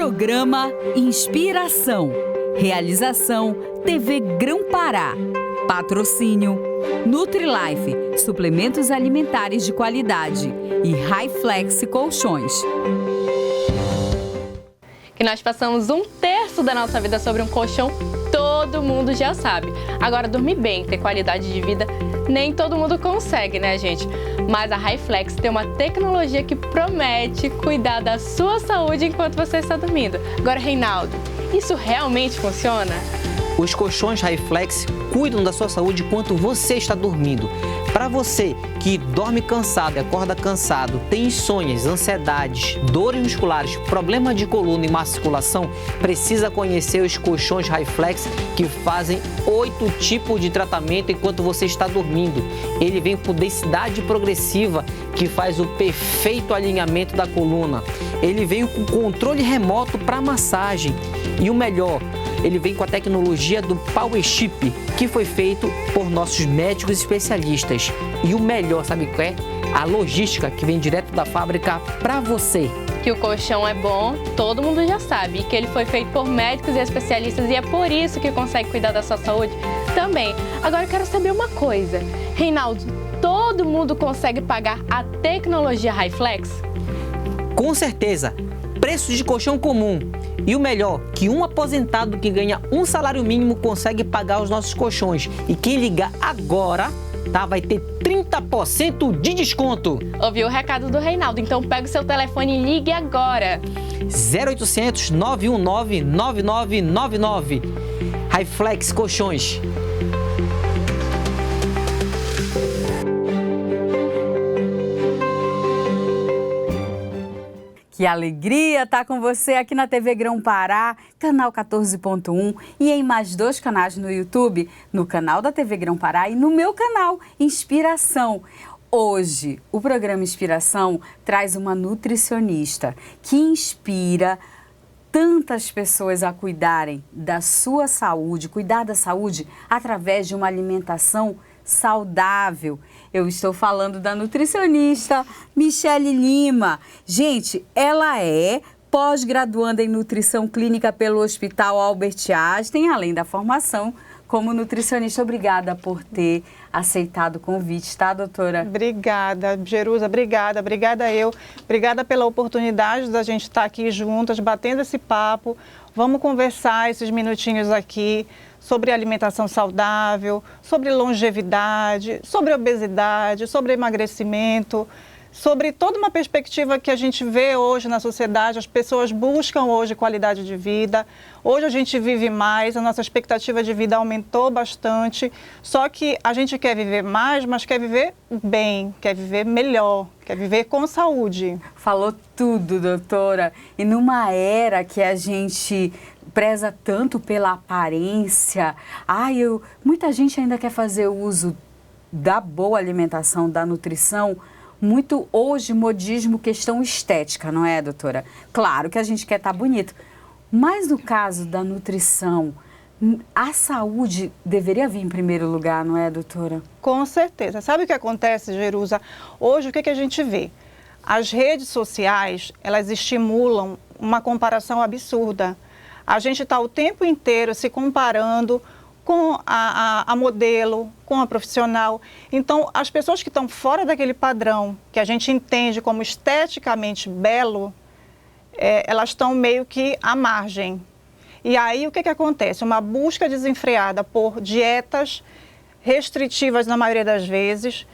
Programa Inspiração. Realização TV Grão-Pará. Patrocínio Nutri-Life, suplementos alimentares de qualidade e Hi-Flex Colchões. Que nós passamos 1/3 da nossa vida sobre um colchão, todo mundo já sabe. Agora, dormir bem, ter qualidade de vida, nem todo mundo consegue, né, gente? Mas a Hi-Flex tem uma tecnologia que promete cuidar da sua saúde enquanto você está dormindo. Agora, Reinaldo, isso realmente funciona? Os colchões Hi-Flex cuidam da sua saúde enquanto você está dormindo. Para você que dorme cansado e acorda cansado, tem insônias, ansiedades, dores musculares, problema de coluna e má circulação, precisa conhecer os colchões Hi-Flex que fazem 8 tipos de tratamento enquanto você está dormindo. Ele vem com densidade progressiva que faz o perfeito alinhamento da coluna. Ele vem com controle remoto para massagem e o melhor, ele vem com a tecnologia do Power Chip, que foi feito por nossos médicos especialistas. E o melhor, sabe qual é? A logística que vem direto da fábrica para você. Que o colchão é bom, todo mundo já sabe. E que ele foi feito por médicos e especialistas e é por isso que consegue cuidar da sua saúde também. Agora eu quero saber uma coisa. Reinaldo, todo mundo consegue pagar a tecnologia Hi-Flex? Com certeza. Preços de colchão comum. E o melhor, que um aposentado que ganha um salário mínimo consegue pagar os nossos colchões. E quem ligar agora, vai ter 30% de desconto. Ouviu o recado do Reinaldo? Então pega o seu telefone e ligue agora. 0800 919 9999. Hi-Flex Colchões. Que alegria estar com você aqui na TV Grão-Pará, canal 14.1 e em mais 2 canais no YouTube, no canal da TV Grão-Pará e no meu canal Inspiração. Hoje, o programa Inspiração traz uma nutricionista que inspira tantas pessoas a cuidarem da sua saúde, cuidar da saúde através de uma alimentação saudável. Eu estou falando da nutricionista Michele Lima. Gente, ela é pós-graduanda em nutrição clínica pelo Hospital Albert Einstein, além da formação como nutricionista. Obrigada por ter aceitado o convite, tá, doutora? Obrigada, Jerusa, obrigada eu. Obrigada pela oportunidade da gente estar aqui juntas, batendo esse papo. Vamos conversar esses minutinhos aqui sobre alimentação saudável, sobre longevidade, sobre obesidade, sobre emagrecimento, sobre toda uma perspectiva que a gente vê hoje na sociedade. As pessoas buscam hoje qualidade de vida, hoje a gente vive mais, a nossa expectativa de vida aumentou bastante, só que a gente quer viver mais, mas quer viver bem, quer viver melhor, quer viver com saúde. Falou tudo, doutora. E numa era que a gente preza tanto pela aparência, muita gente ainda quer fazer uso da boa alimentação, da nutrição, muito hoje modismo, questão estética, não é, doutora? Claro que a gente quer estar bonito, mas no caso da nutrição, a saúde deveria vir em primeiro lugar, não é, doutora? Com certeza. Sabe o que acontece, Jerusa? Hoje, o que a gente vê? As redes sociais, elas estimulam uma comparação absurda. A gente está o tempo inteiro se comparando com a modelo, com a profissional. Então, as pessoas que estão fora daquele padrão, que a gente entende como esteticamente belo, elas estão meio que à margem. E aí, o que acontece? Uma busca desenfreada por dietas restritivas, na maioria das vezes,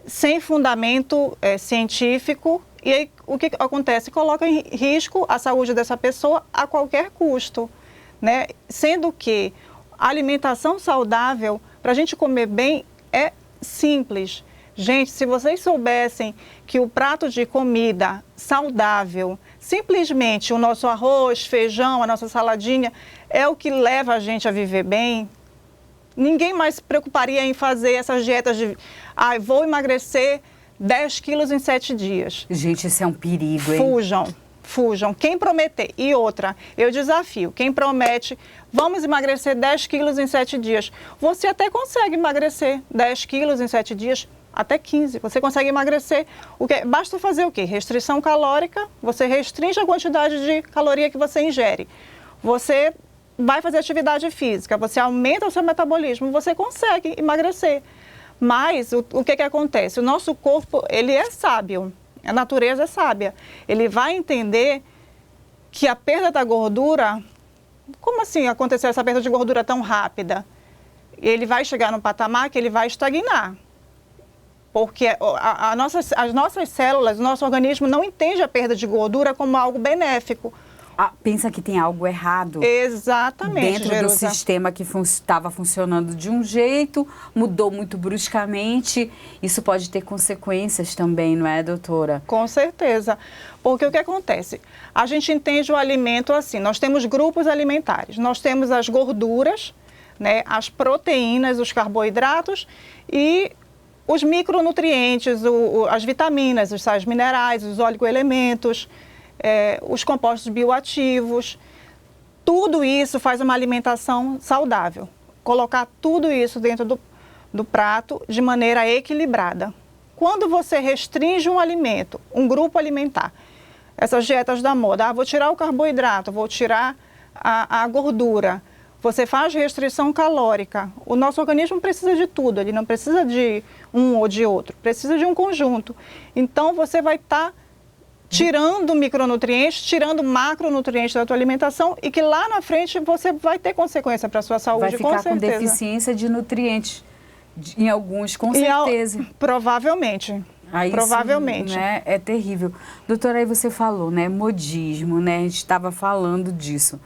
sem fundamento científico. E aí, o que acontece? Coloca em risco a saúde dessa pessoa a qualquer custo, né? Sendo que a alimentação saudável, para a gente comer bem, é simples. Gente, se vocês soubessem que o prato de comida saudável, simplesmente o nosso arroz, feijão, a nossa saladinha, é o que leva a gente a viver bem, ninguém mais se preocuparia em fazer essas dietas de vou emagrecer 10 quilos em 7 dias. Gente, isso é um perigo, hein? Fujam. Quem prometer, e outra, eu desafio, quem promete, vamos emagrecer 10 quilos em 7 dias. Você até consegue emagrecer 10 quilos em 7 dias, até 15. Você consegue emagrecer. Basta fazer o quê? Restrição calórica, você restringe a quantidade de caloria que você ingere. Você vai fazer atividade física, você aumenta o seu metabolismo, você consegue emagrecer. Mas o que acontece? O nosso corpo, ele é sábio, a natureza é sábia. Ele vai entender que a perda da gordura, como assim aconteceu essa perda de gordura tão rápida? Ele vai chegar num patamar que ele vai estagnar. Porque as nossas células, o nosso organismo não entende a perda de gordura como algo benéfico. Pensa que tem algo errado. Exatamente, dentro Jerusa. do sistema que estava funcionando de um jeito, mudou muito bruscamente. Isso pode ter consequências também, não é, doutora? Com certeza. Porque o que acontece? A gente entende o alimento assim, nós temos grupos alimentares. Nós temos as gorduras, né, as proteínas, os carboidratos e os micronutrientes, as vitaminas, os sais minerais, os oligoelementos, os compostos bioativos. Tudo isso faz uma alimentação saudável. Colocar tudo isso dentro do prato de maneira equilibrada. Quando você restringe um alimento, um grupo alimentar, essas dietas da moda, vou tirar o carboidrato, vou tirar a gordura, você faz restrição calórica, o nosso organismo precisa de tudo, ele não precisa de um ou de outro, precisa de um conjunto. Então você vai estar tirando micronutrientes, tirando macronutrientes da tua alimentação e que lá na frente você vai ter consequência para a sua saúde, vai ficar com com certeza. deficiência de nutrientes, em alguns, com certeza. Provavelmente. Aí Provavelmente. Isso, né, é terrível. Doutora, aí você falou, né, modismo, né, a gente estava falando disso.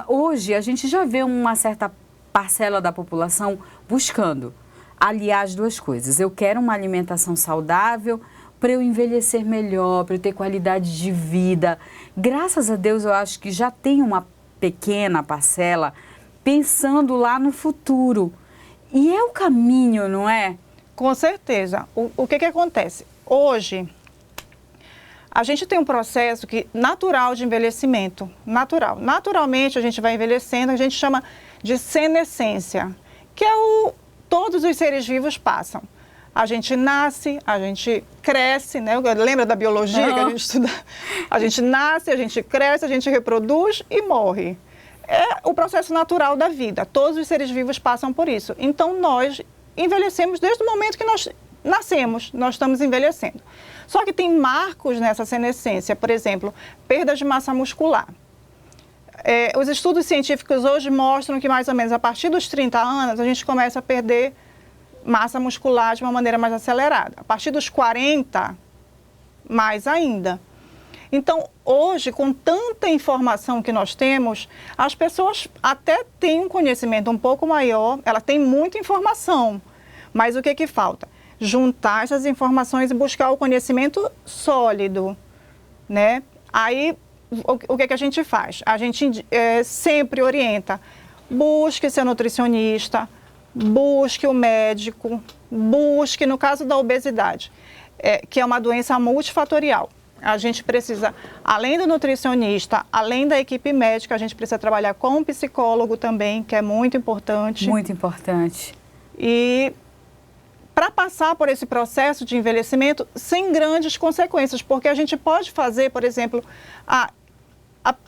Hoje a gente já vê uma certa parcela da população buscando aliar as duas coisas. Eu quero uma alimentação saudável para eu envelhecer melhor, para eu ter qualidade de vida. Graças a Deus eu acho que já tem uma pequena parcela pensando lá no futuro. E é o caminho, não é? Com certeza. O que acontece? Hoje, a gente tem um processo natural de envelhecimento. Natural. Naturalmente, a gente vai envelhecendo, a gente chama de senescência, que é todos os seres vivos passam. A gente nasce, a gente cresce, né? Lembra da biologia que a gente estuda? A gente nasce, a gente cresce, a gente reproduz e morre. É o processo natural da vida. Todos os seres vivos passam por isso. Então, nós envelhecemos desde o momento que nós nascemos, nós estamos envelhecendo. Só que tem marcos nessa senescência, por exemplo, perda de massa muscular. Os estudos científicos hoje mostram que mais ou menos a partir dos 30 anos a gente começa a perder massa muscular de uma maneira mais acelerada. A partir dos 40, mais ainda. Então, hoje, com tanta informação que nós temos, as pessoas até têm um conhecimento um pouco maior, ela tem muita informação, mas o que falta? Juntar essas informações e buscar o conhecimento sólido, né? Aí, o que a gente faz? A gente sempre orienta, busque seu nutricionista, busque o médico, busque, no caso da obesidade, que é uma doença multifatorial. A gente precisa, além do nutricionista, além da equipe médica, a gente precisa trabalhar com um psicólogo também, que é muito importante. Muito importante. E para passar por esse processo de envelhecimento sem grandes consequências, porque a gente pode fazer, por exemplo,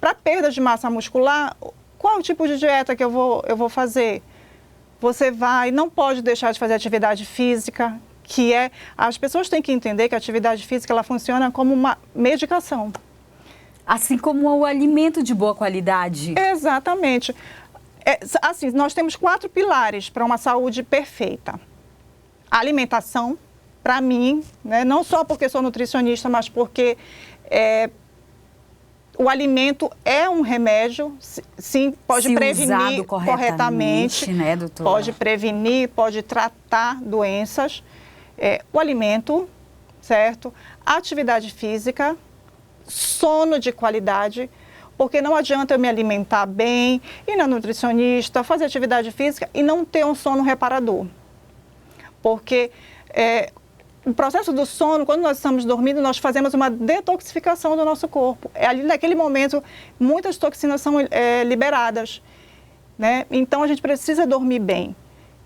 para perda de massa muscular, qual é o tipo de dieta que eu vou fazer? Você não pode deixar de fazer atividade física, as pessoas têm que entender que a atividade física ela funciona como uma medicação. Assim como o alimento de boa qualidade. Exatamente. Assim, nós temos 4 pilares para uma saúde perfeita. A alimentação, para mim, né, não só porque sou nutricionista, mas porque o alimento é um remédio, sim, pode prevenir corretamente, né, doutora? Pode prevenir, pode tratar doenças. O alimento, certo? Atividade física, sono de qualidade, porque não adianta eu me alimentar bem, ir na nutricionista, fazer atividade física e não ter um sono reparador. Porque o processo do sono, quando nós estamos dormindo, nós fazemos uma detoxificação do nosso corpo. Ali, naquele momento, muitas toxinas são liberadas, né? Então, a gente precisa dormir bem.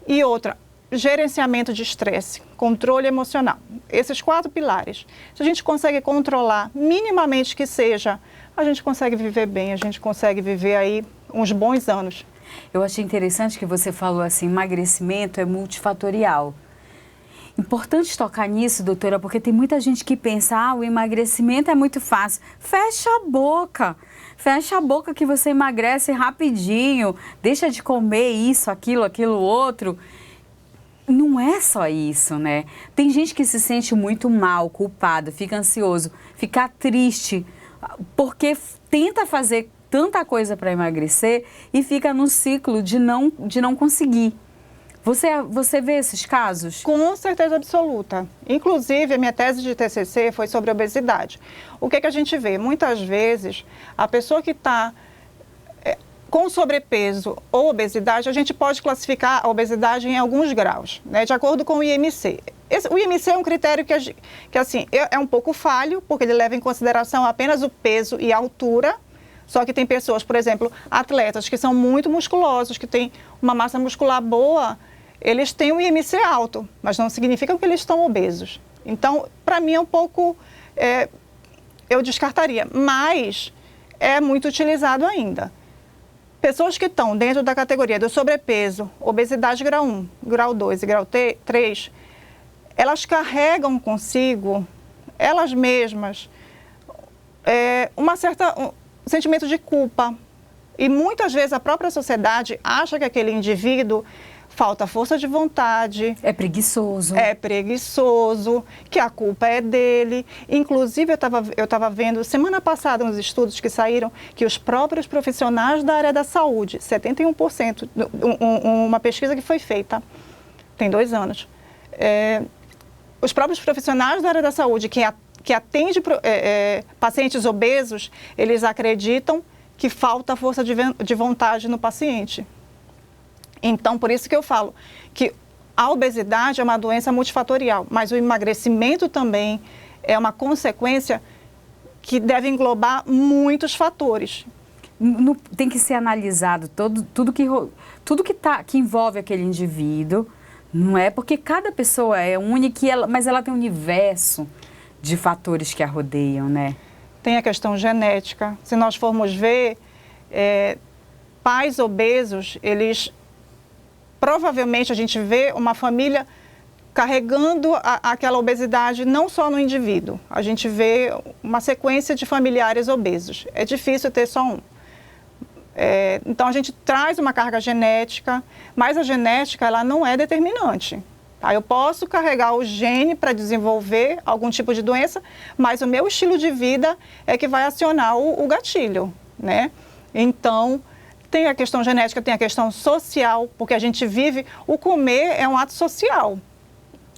E outra, gerenciamento de estresse, controle emocional. Esses 4 pilares. Se a gente consegue controlar minimamente que seja, a gente consegue viver bem, a gente consegue viver aí uns bons anos. Eu achei interessante que você falou assim, emagrecimento é multifatorial. Importante tocar nisso, doutora, porque tem muita gente que pensa, o emagrecimento é muito fácil. Fecha a boca que você emagrece rapidinho, deixa de comer isso, aquilo, outro. Não é só isso, né? Tem gente que se sente muito mal, culpado, fica ansioso, fica triste, porque tenta fazer tanta coisa para emagrecer e fica no ciclo de não conseguir. Você vê esses casos? Com certeza absoluta. Inclusive, a minha tese de TCC foi sobre obesidade. O que a gente vê? Muitas vezes, a pessoa que está com sobrepeso ou obesidade, a gente pode classificar a obesidade em alguns graus, né, de acordo com o IMC. O IMC é um critério que assim, é um pouco falho, porque ele leva em consideração apenas o peso e a altura. Só que tem pessoas, por exemplo, atletas que são muito musculosos, que têm uma massa muscular boa, eles têm um IMC alto, mas não significa que eles estão obesos. Então, para mim é um pouco, eu descartaria, mas é muito utilizado ainda. Pessoas que estão dentro da categoria do sobrepeso, obesidade grau 1, grau 2 e grau 3, elas carregam consigo, elas mesmas, um sentimento de culpa. E muitas vezes a própria sociedade acha que aquele indivíduo falta força de vontade. É preguiçoso. É preguiçoso, que a culpa é dele. Inclusive, eu estava vendo semana passada uns estudos que saíram que os próprios profissionais da área da saúde, 71%, uma pesquisa que foi feita, tem 2 anos, os próprios profissionais da área da saúde que atende pacientes obesos, eles acreditam que falta força de vontade no paciente. Então, por isso que eu falo que a obesidade é uma doença multifatorial, mas o emagrecimento também é uma consequência que deve englobar muitos fatores. Tem que ser analisado tudo que envolve aquele indivíduo, não é? Porque cada pessoa é única, mas ela tem um universo de fatores que a rodeiam, né? Tem a questão genética. Se nós formos ver, pais obesos, provavelmente a gente vê uma família carregando aquela obesidade não só no indivíduo. A gente vê uma sequência de familiares obesos. É difícil ter só um. Então, a gente traz uma carga genética, mas a genética ela não é determinante. Tá? Eu posso carregar o gene para desenvolver algum tipo de doença, mas o meu estilo de vida é que vai acionar o gatilho, né? Então, tem a questão genética, tem a questão social, porque a gente vive, o comer é um ato social.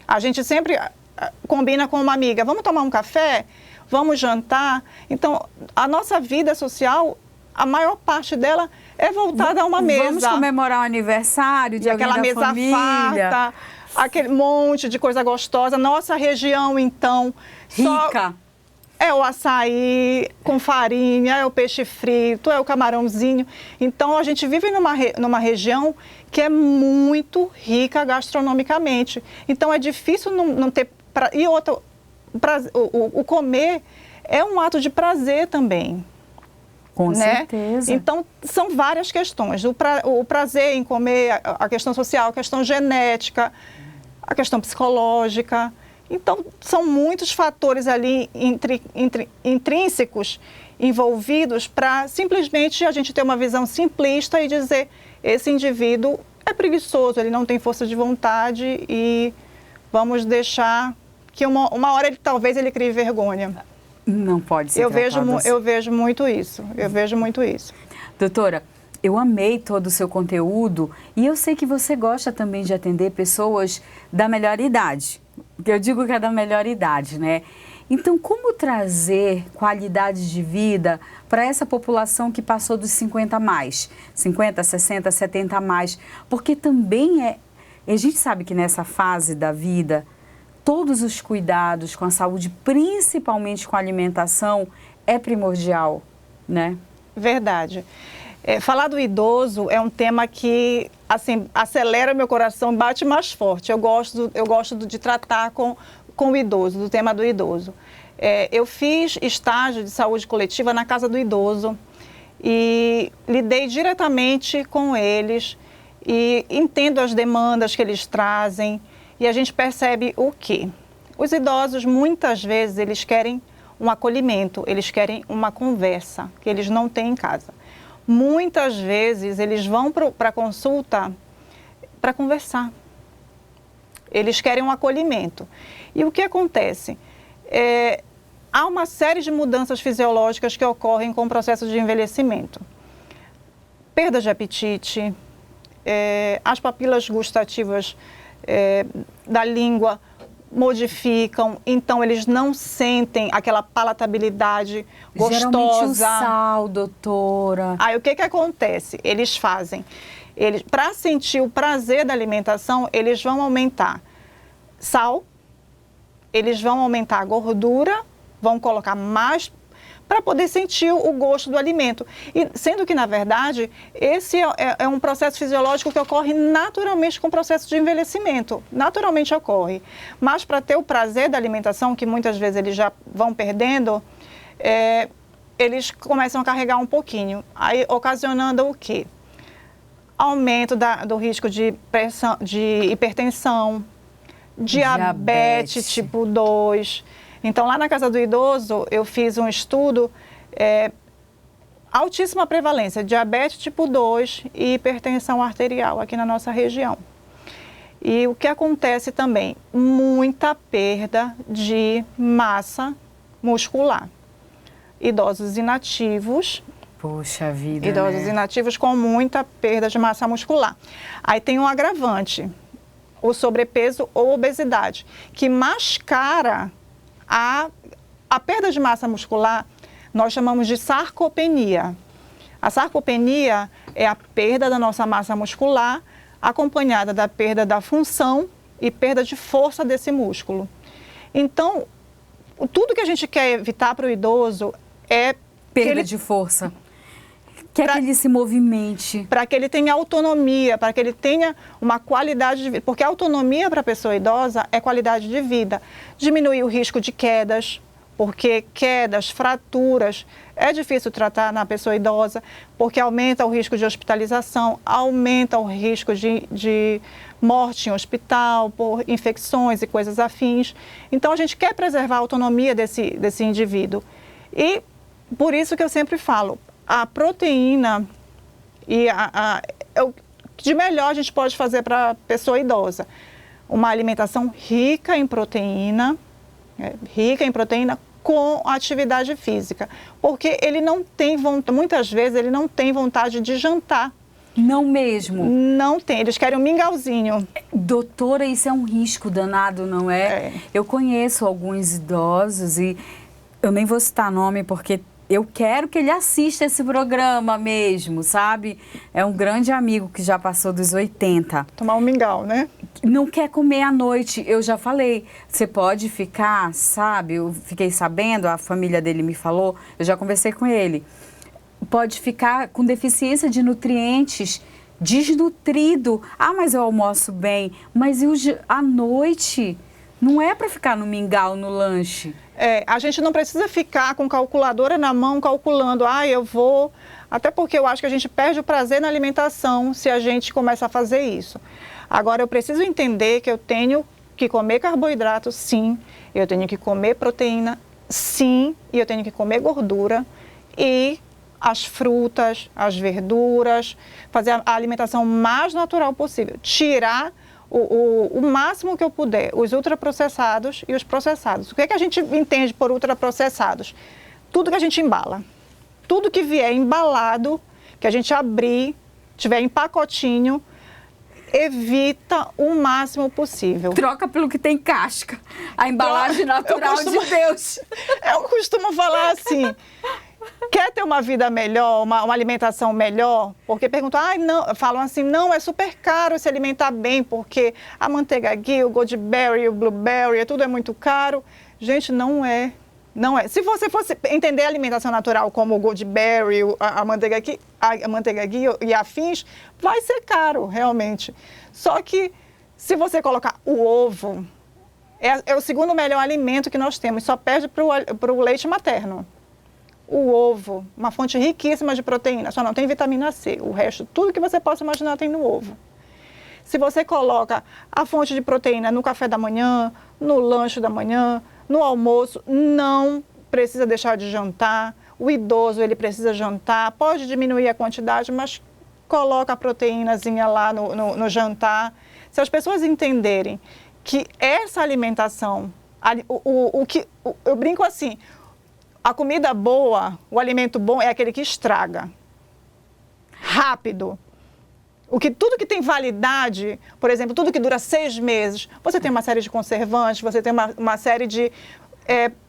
A gente sempre combina com uma amiga, vamos tomar um café, vamos jantar. Então, a nossa vida social, a maior parte dela é voltada a uma mesa. Vamos comemorar o aniversário de alguém da família. Aquela mesa farta, aquele monte de coisa gostosa. Nossa região, então... rica. É o açaí com farinha, é o peixe frito, é o camarãozinho. Então, a gente vive numa região que é muito rica gastronomicamente. Então, é difícil não ter... E outra, o comer é um ato de prazer também. Com né? certeza. Então, são várias questões. O prazer em comer, a questão social, a questão genética, a questão psicológica... Então, são muitos fatores ali intrínsecos envolvidos para simplesmente a gente ter uma visão simplista e dizer esse indivíduo é preguiçoso, ele não tem força de vontade e vamos deixar que uma hora talvez ele crie vergonha. Não pode ser Eu vejo muito isso, Doutora, eu amei todo o seu conteúdo e eu sei que você gosta também de atender pessoas da melhor idade. Eu digo que é da melhor idade, né? Então, como trazer qualidade de vida para essa população que passou dos 50 a mais? 50, 60, 70 a mais? Porque também a gente sabe que nessa fase da vida, todos os cuidados com a saúde, principalmente com a alimentação, é primordial, né? Verdade. Falar do idoso é um tema que, assim, acelera meu coração, bate mais forte. Eu gosto de tratar com o idoso, do tema do idoso. Eu fiz estágio de saúde coletiva na Casa do Idoso e lidei diretamente com eles e entendo as demandas que eles trazem e a gente percebe o quê? Os idosos, muitas vezes, eles querem um acolhimento, eles querem uma conversa que eles não têm em casa. Muitas vezes eles vão para a consulta para conversar. Eles querem um acolhimento. E o que acontece? Há uma série de mudanças fisiológicas que ocorrem com o processo de envelhecimento. Perda de apetite, as papilas gustativas da língua modificam, então eles não sentem aquela palatabilidade gostosa. Geralmente o sal, doutora. Aí o que acontece? Eles fazem, para sentir o prazer da alimentação, eles vão aumentar sal, eles vão aumentar a gordura, vão colocar mais para poder sentir o gosto do alimento. E sendo que, na verdade, esse é um processo fisiológico que ocorre naturalmente com o processo de envelhecimento. Naturalmente ocorre. Mas para ter o prazer da alimentação, que muitas vezes eles já vão perdendo, eles começam a carregar um pouquinho. Aí ocasionando o quê? Aumento do risco de hipertensão, diabetes tipo 2. Então, lá na Casa do Idoso, eu fiz um estudo, altíssima prevalência, diabetes tipo 2 e hipertensão arterial aqui na nossa região. E o que acontece também? Muita perda de massa muscular. Idosos inativos. Poxa vida, Idosos inativos com muita perda de massa muscular. Aí tem um agravante, o sobrepeso ou obesidade, que mascara a perda de massa muscular. Nós chamamos de sarcopenia. A sarcopenia é a perda da nossa massa muscular, acompanhada da perda da função e perda de força desse músculo. Então, tudo que a gente quer evitar para o idoso é perda de força. Quer que ele se movimente. Para que ele tenha autonomia, para que ele tenha uma qualidade de vida. Porque a autonomia para a pessoa idosa é qualidade de vida. Diminuir o risco de quedas, porque quedas, fraturas, é difícil tratar na pessoa idosa, porque aumenta o risco de hospitalização, aumenta o risco de morte em hospital, por infecções e coisas afins. Então, a gente quer preservar a autonomia desse indivíduo. E por isso que eu sempre falo, a proteína e o que de melhor a gente pode fazer para a pessoa idosa. Uma alimentação rica em proteína com atividade física. Porque ele não tem vontade, muitas vezes ele não tem vontade de jantar. Não mesmo? Não tem, eles querem um mingauzinho. Doutora, isso é um risco danado, não é? Eu conheço alguns idosos e eu nem vou citar nome porque eu quero que ele assista esse programa mesmo, sabe? É um grande amigo que já passou dos 80. Tomar um mingau, né? Não quer comer à noite. Eu já falei, você pode ficar, sabe? Eu fiquei sabendo, a família dele me falou, eu já conversei com ele. Pode ficar com deficiência de nutrientes, desnutrido. Ah, mas eu almoço bem. Mas à noite não é para ficar no mingau, no lanche. A gente não precisa ficar com calculadora na mão calculando, eu vou... Até porque eu acho que a gente perde o prazer na alimentação se a gente começa a fazer isso. Agora, eu preciso entender que eu tenho que comer carboidrato, sim. Eu tenho que comer proteína, sim. E eu tenho que comer gordura e as frutas, as verduras, fazer a alimentação mais natural possível. Tirar o máximo que eu puder, os ultraprocessados e os processados. O que é que a gente entende por ultraprocessados? Tudo que a gente embala. Tudo que vier embalado, que a gente abrir, tiver em pacotinho, evita o máximo possível. Troca pelo que tem casca. A embalagem natural de Deus. Eu costumo falar assim... Quer ter uma vida melhor, uma alimentação melhor? Porque perguntam, não, falam assim, não, é super caro se alimentar bem, porque a manteiga ghee, o goji berry, o blueberry, tudo é muito caro. Gente, não é. Não é. Se você fosse entender a alimentação natural como o Goldberry, a manteiga ghee e afins, vai ser caro, realmente. Só que se você colocar o ovo, é o segundo melhor alimento que nós temos, só perde para o leite materno. O ovo, uma fonte riquíssima de proteína, só não tem vitamina C. O resto, tudo que você possa imaginar tem no ovo. Se você coloca a fonte de proteína no café da manhã, no lanche da manhã, no almoço, não precisa deixar de jantar. O idoso, ele precisa jantar, pode diminuir a quantidade, mas coloca a proteínazinha lá no jantar. Se as pessoas entenderem que essa alimentação, eu brinco assim, a comida boa, o alimento bom é aquele que estraga rápido. Tudo que tem validade, por exemplo, tudo que dura 6 meses, você tem uma série de conservantes, você tem uma série de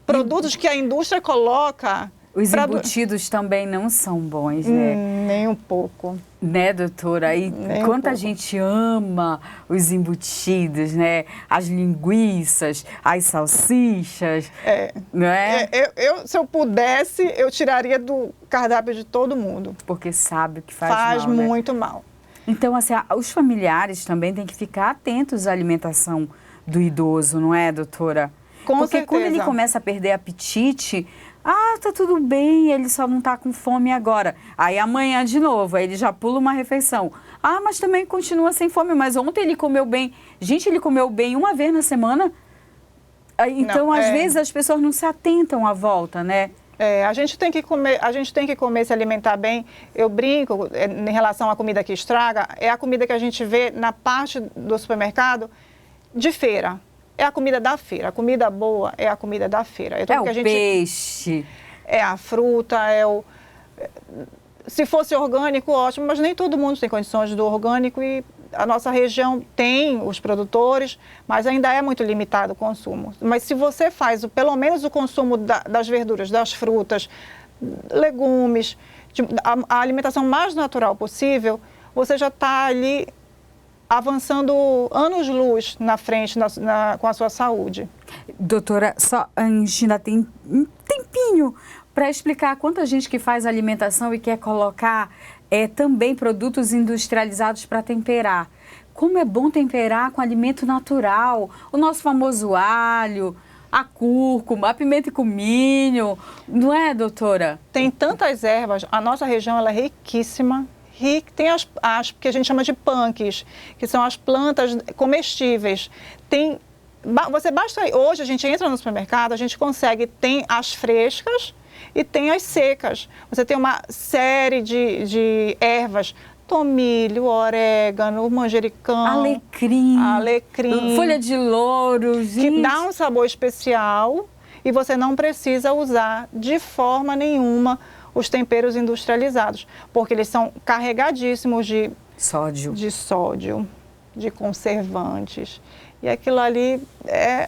produtos que a indústria coloca. Os embutidos também não são bons, né? Nem um pouco. Né, doutora? E quanta gente ama os embutidos, né? As linguiças, as salsichas, né? Se eu pudesse, eu tiraria do cardápio de todo mundo. Porque sabe que faz mal, Faz muito mal. Então, assim, os familiares também têm que ficar atentos à alimentação do idoso, não é, doutora? Com Porque certeza. quando ele começa a perder apetite, tá tudo bem, ele só não tá com fome agora. Aí amanhã de novo, aí ele já pula uma refeição. Mas também continua sem fome, mas ontem ele comeu bem. Gente, ele comeu bem uma vez na semana. Então, às vezes, as pessoas não se atentam à volta, né? A gente tem que comer, se alimentar bem. Eu brinco em relação à comida que estraga, é a comida que a gente vê na parte do supermercado de feira. É a comida da feira. A comida boa é a comida da feira. Peixe. É a fruta, se fosse orgânico, ótimo, mas nem todo mundo tem condições do orgânico e a nossa região tem os produtores, mas ainda é muito limitado o consumo. Mas se você faz pelo menos o consumo das verduras, das frutas, legumes, a alimentação mais natural possível, você já está ali avançando anos-luz na frente com a sua saúde. Doutora, a gente ainda tem um tempinho para explicar quanta gente que faz alimentação e quer colocar também produtos industrializados para temperar. Como é bom temperar com alimento natural, o nosso famoso alho, a cúrcuma, a pimenta e cominho, não é, doutora? Tem tantas ervas, a nossa região ela é riquíssima. Tem as que a gente chama de punks, que são as plantas comestíveis. Hoje a gente entra no supermercado, a gente tem as frescas e tem as secas. Você tem uma série de ervas, tomilho, orégano, manjericão, alecrim, folha de louro, que dá um sabor especial e você não precisa usar de forma nenhuma os temperos industrializados, porque eles são carregadíssimos de sódio, de conservantes. E aquilo ali é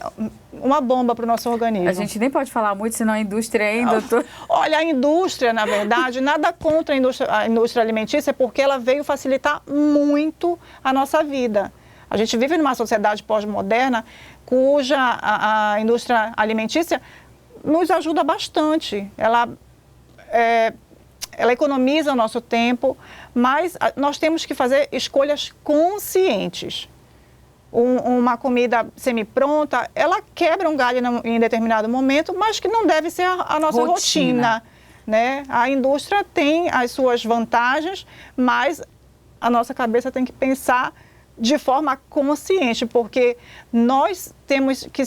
uma bomba para o nosso organismo. A gente nem pode falar muito, senão a indústria, hein, doutor? Olha, a indústria, na verdade, nada contra a indústria alimentícia, porque ela veio facilitar muito a nossa vida. A gente vive numa sociedade pós-moderna, cuja a indústria alimentícia nos ajuda bastante. Ela economiza o nosso tempo, mas nós temos que fazer escolhas conscientes. Uma comida semi-pronta, ela quebra um galho em determinado momento, mas que não deve ser a nossa rotina, né? A indústria tem as suas vantagens, mas a nossa cabeça tem que pensar de forma consciente, porque nós temos que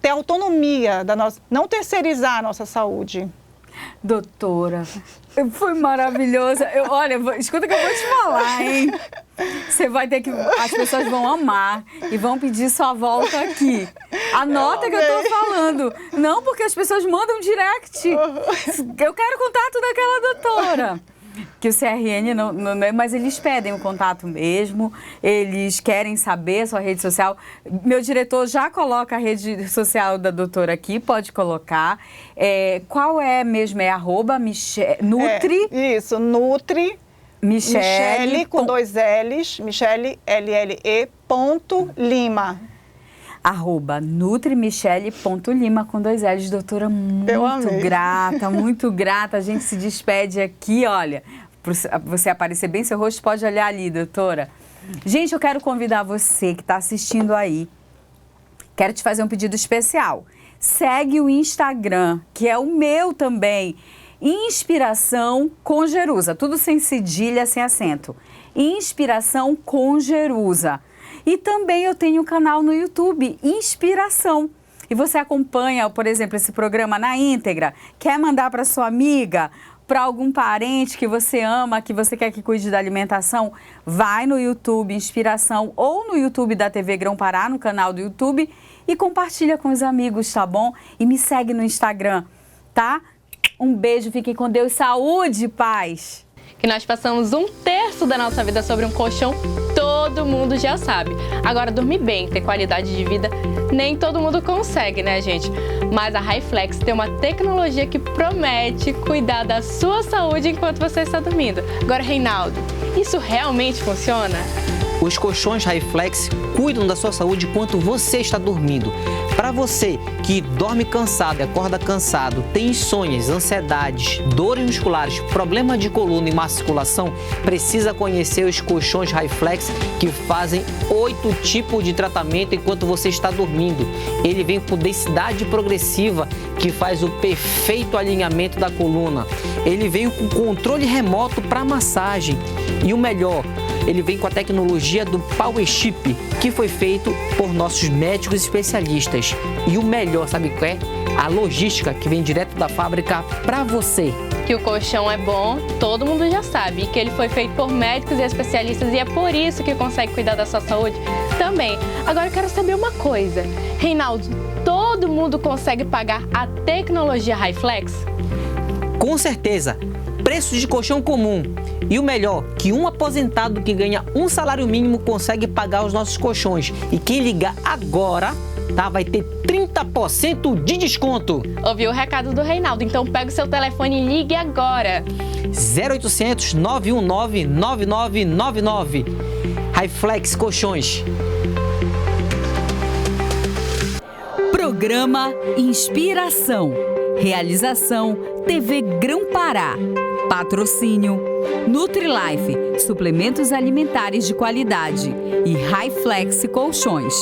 ter autonomia não terceirizar a nossa saúde. Doutora, foi maravilhosa. Olha, escuta o que eu vou te falar, hein? Você vai ter que... As pessoas vão amar e vão pedir sua volta aqui. Anota que eu tô falando. Não, porque as pessoas mandam direct. Eu quero o contato daquela doutora. Que o CRN não, mas eles pedem o contato mesmo, eles querem saber a sua rede social. Meu diretor já coloca a rede social da doutora aqui, pode colocar. Qual é mesmo? É @Nutri? Isso, Nutri. Michele com 2 L's, Michele, LLE, Lima. @nutrimichele.lima com 2 L's. Doutora, muito grata. A gente se despede aqui, olha, para você aparecer bem seu rosto, pode olhar ali, doutora. Gente, eu quero convidar você que está assistindo aí, quero te fazer um pedido especial. Segue o Instagram, que é o meu também, Inspiração com Jerusa, tudo sem cedilha, sem acento. Inspiração com Jerusa. E também eu tenho um canal no YouTube, Inspiração. E você acompanha, por exemplo, esse programa na íntegra, quer mandar para sua amiga, para algum parente que você ama, que você quer que cuide da alimentação, vai no YouTube Inspiração ou no YouTube da TV Grão Pará, no canal do YouTube, e compartilha com os amigos, tá bom? E me segue no Instagram, tá? Um beijo, fiquem com Deus, saúde e paz! Que nós passamos 1/3 da nossa vida sobre um colchão, todo mundo já sabe. Agora, dormir bem, ter qualidade de vida, nem todo mundo consegue, né, gente? Mas a Hi-Flex tem uma tecnologia que promete cuidar da sua saúde enquanto você está dormindo. Agora, Reinaldo, isso realmente funciona? Os colchões Hi-Flex cuidam da sua saúde enquanto você está dormindo. Para você que dorme cansado e acorda cansado, tem insônias, ansiedades, dores musculares, problema de coluna e má circulação, precisa conhecer os colchões Hi-Flex que fazem 8 tipos de tratamento enquanto você está dormindo. Ele vem com densidade progressiva que faz o perfeito alinhamento da coluna. Ele vem com controle remoto para massagem e o melhor, ele vem com a tecnologia do Power Chip, que foi feito por nossos médicos especialistas. E o melhor, sabe qual é? A logística que vem direto da fábrica para você. Que o colchão é bom, todo mundo já sabe. E que ele foi feito por médicos e especialistas e é por isso que consegue cuidar da sua saúde também. Agora eu quero saber uma coisa. Reinaldo, todo mundo consegue pagar a tecnologia Hi-Flex? Com certeza. Preços de colchão comum. E o melhor, que um aposentado que ganha um salário mínimo consegue pagar os nossos colchões. E quem ligar agora, tá, vai ter 30% de desconto. Ouviu o recado do Reinaldo? Então pega o seu telefone e ligue agora. 0800 919 9999. Hi-Flex Colchões. Programa Inspiração. Realização TV Grão Pará. Patrocínio Nutrilife, suplementos alimentares de qualidade e Hi-Flex Colchões.